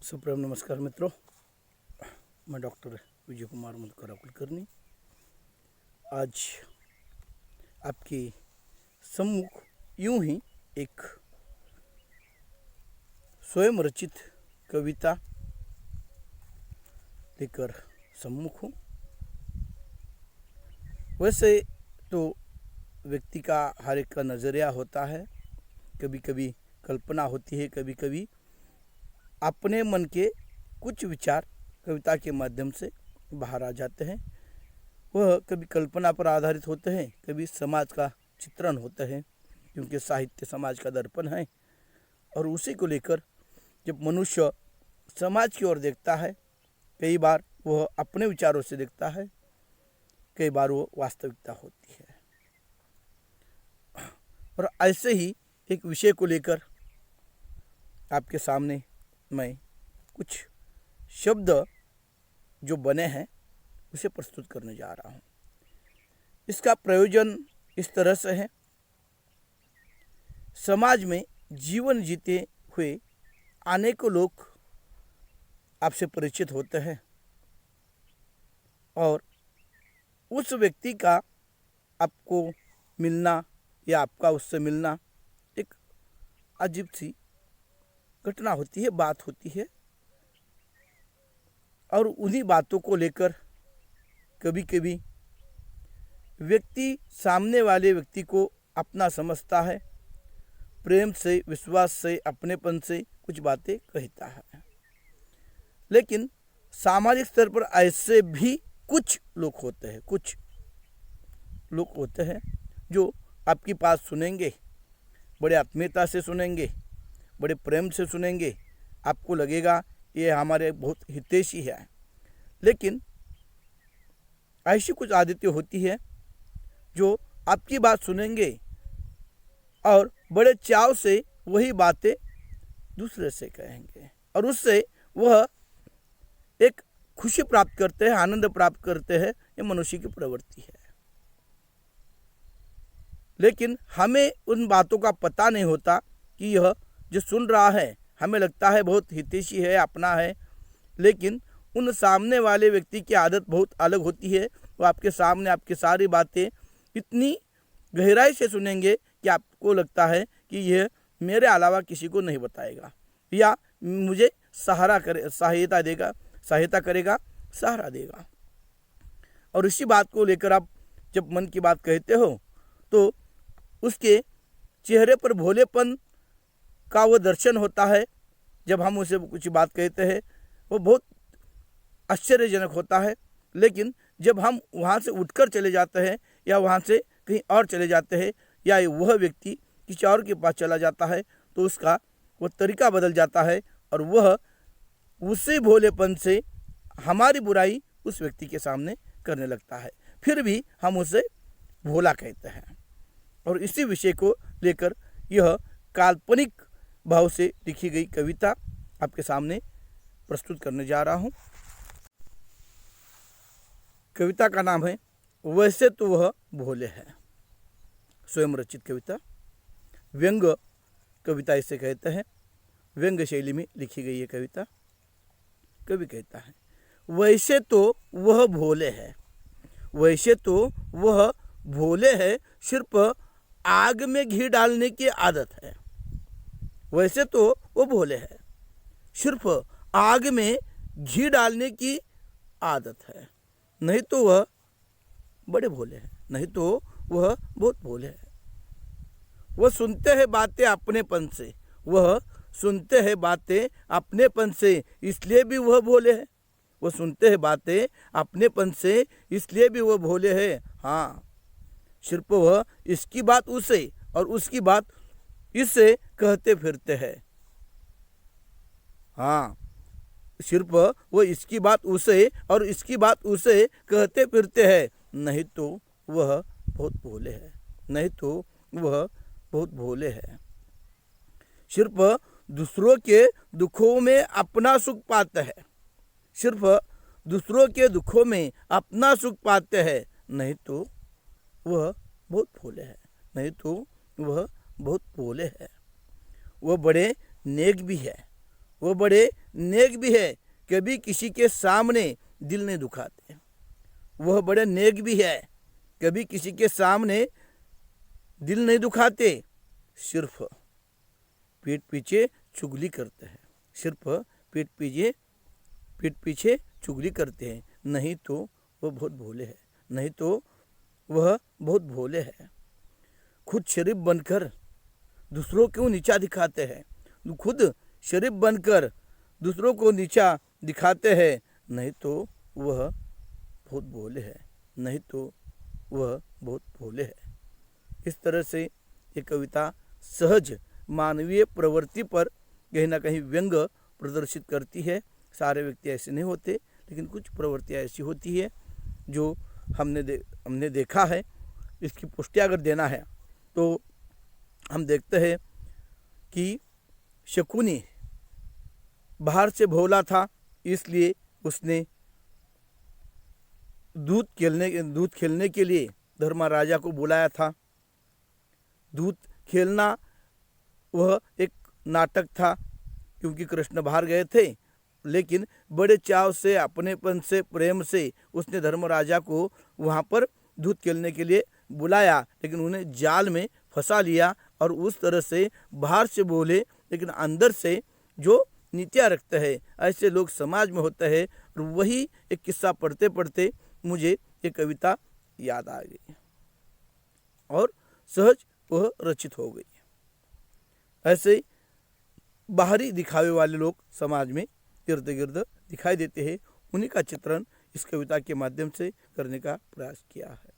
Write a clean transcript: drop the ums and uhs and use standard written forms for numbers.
Supreme नमस्कार मित्रों, मैं डॉक्टर विजय कुमार मधुकर कुलकर्णी आज आपके सम्मुख यूं ही एक स्वयं रचित कविता लेकर सम्मुख हूँ। वैसे तो व्यक्ति का हर एक का नज़रिया होता है, कभी कभी कल्पना होती है, कभी कभी अपने मन के कुछ विचार कविता के माध्यम से बाहर आ जाते हैं। वह कभी कल्पना पर आधारित होते हैं, कभी समाज का चित्रण होता है, क्योंकि साहित्य समाज का दर्पण है। और उसी को लेकर जब मनुष्य समाज की ओर देखता है, कई बार वह अपने विचारों से देखता है, कई बार वो वास्तविकता होती है। और ऐसे ही एक विषय को लेकर आपके सामने मैं कुछ शब्द जो बने हैं उसे प्रस्तुत करने जा रहा हूँ। इसका प्रयोजन इस तरह से है, समाज में जीवन जीते हुए अनेकों लोग आपसे परिचित होते हैं और उस व्यक्ति का आपको मिलना या आपका उससे मिलना एक अजीब सी घटना होती है, बात होती है। और उन्हीं बातों को लेकर कभी कभी व्यक्ति सामने वाले व्यक्ति को अपना समझता है, प्रेम से, विश्वास से, अपनेपन से कुछ बातें कहता है। लेकिन सामाजिक स्तर पर ऐसे भी कुछ लोग होते हैं जो आपकी बात सुनेंगे, बड़े आत्मीयता से सुनेंगे, बड़े प्रेम से सुनेंगे, आपको लगेगा ये हमारे बहुत हितैषी है। लेकिन ऐसी कुछ आदतें होती है जो आपकी बात सुनेंगे और बड़े चाव से वही बातें दूसरे से कहेंगे और उससे वह एक खुशी प्राप्त करते हैं, आनंद प्राप्त करते हैं। ये मनुष्य की प्रवृत्ति है। लेकिन हमें उन बातों का पता नहीं होता कि यह जो सुन रहा है हमें लगता है बहुत हितैषी है, अपना है, लेकिन उन सामने वाले व्यक्ति की आदत बहुत अलग होती है। वो आपके सामने आपकी सारी बातें इतनी गहराई से सुनेंगे कि आपको लगता है कि यह मेरे अलावा किसी को नहीं बताएगा या मुझे सहारा करेगा, सहारा देगा। और इसी बात को लेकर आप जब मन की बात कहते हो तो उसके चेहरे पर भोलेपन का वो दर्शन होता है। जब हम उसे कुछ बात कहते हैं वो बहुत आश्चर्यजनक होता है। लेकिन जब हम वहाँ से उठकर चले जाते हैं या वहाँ से कहीं और चले जाते हैं या वह व्यक्ति किसी और के पास चला जाता है तो उसका वो तरीका बदल जाता है और वह उसी भोलेपन से हमारी बुराई उस व्यक्ति के सामने करने लगता है। फिर भी हम उसे भोला कहते हैं। और इसी विषय को लेकर यह काल्पनिक भाव से लिखी गई कविता आपके सामने प्रस्तुत करने जा रहा हूँ। कविता का नाम है वैसे तो वह भोले है। स्वयं रचित कविता, व्यंग कविता इसे कहते हैं। व्यंग शैली में लिखी गई ये कविता। कवि कहता है, वैसे तो वह भोले है, वैसे तो वह भोले है, सिर्फ आग में घी डालने की आदत है। वैसे तो वो भोले है, सिर्फ आग में घी डालने की आदत है। नहीं तो वह बड़े भोले हैं, नहीं तो वह बहुत भोले हैं। वह सुनते हैं बातें अपनेपन से, वह सुनते हैं बातें अपनेपन से, इसलिए भी वह भोले हैं। वह सुनते हैं बातें अपनेपन से, इसलिए भी वह भोले हैं। हाँ, सिर्फ वह इसकी बात उसे और उसकी बात इससे कहते फिरते हैं। हाँ, सिर्फ वो इसकी बात उसे और इसकी बात उसे कहते फिरते हैं। नहीं तो वह बहुत भोले है, नहीं तो वह बहुत भोले है। सिर्फ दूसरों के दुखों में अपना सुख पाते हैं, सिर्फ दूसरों के दुखों में अपना सुख पाते हैं। नहीं तो वह बहुत भोले है, नहीं तो वह बहुत भोले है। वह बड़े नेक भी है, वो बड़े नेक भी है, कभी किसी के सामने दिल नहीं दुखाते। वह बड़े नेक भी है, कभी किसी के सामने दिल नहीं दुखाते, सिर्फ पीठ पीछे चुगली करते हैं, सिर्फ पीठ पीछे चुगली करते हैं। नहीं तो वह बहुत भोले हैं, नहीं तो वह बहुत भोले हैं। खुद शरीफ बनकर दूसरों को नीचा दिखाते हैं, खुद शरीफ बनकर दूसरों को नीचा दिखाते हैं। नहीं तो वह बहुत भोले हैं, नहीं तो वह बहुत भोले हैं। इस तरह से ये कविता सहज मानवीय प्रवृत्ति पर कहीं ना कहीं व्यंग प्रदर्शित करती है। सारे व्यक्ति ऐसे नहीं होते, लेकिन कुछ प्रवृत्तियाँ ऐसी होती है जो हमने देखा है। इसकी पुष्टि अगर देना है तो हम देखते हैं कि शकुनी बाहर से भोला था, इसलिए उसने दूध खेलने के लिए धर्मराजा को बुलाया था। दूध खेलना वह एक नाटक था, क्योंकि कृष्ण बाहर गए थे, लेकिन बड़े चाव से, अपनेपन से, प्रेम से उसने धर्मराजा को वहाँ पर दूध खेलने के लिए बुलाया, लेकिन उन्हें जाल में फंसा लिया और उस तरह से बाहर से बोले लेकिन अंदर से जो नीतियाँ रखते हैं, ऐसे लोग समाज में होते हैं। और वही एक किस्सा पढ़ते पढ़ते मुझे ये कविता याद आ गई और सहज वह रचित हो गई। ऐसे बाहरी दिखावे वाले लोग समाज में इर्द गिर्द दिखाई देते हैं, उन्हीं का चित्रण इस कविता के माध्यम से करने का प्रयास किया है।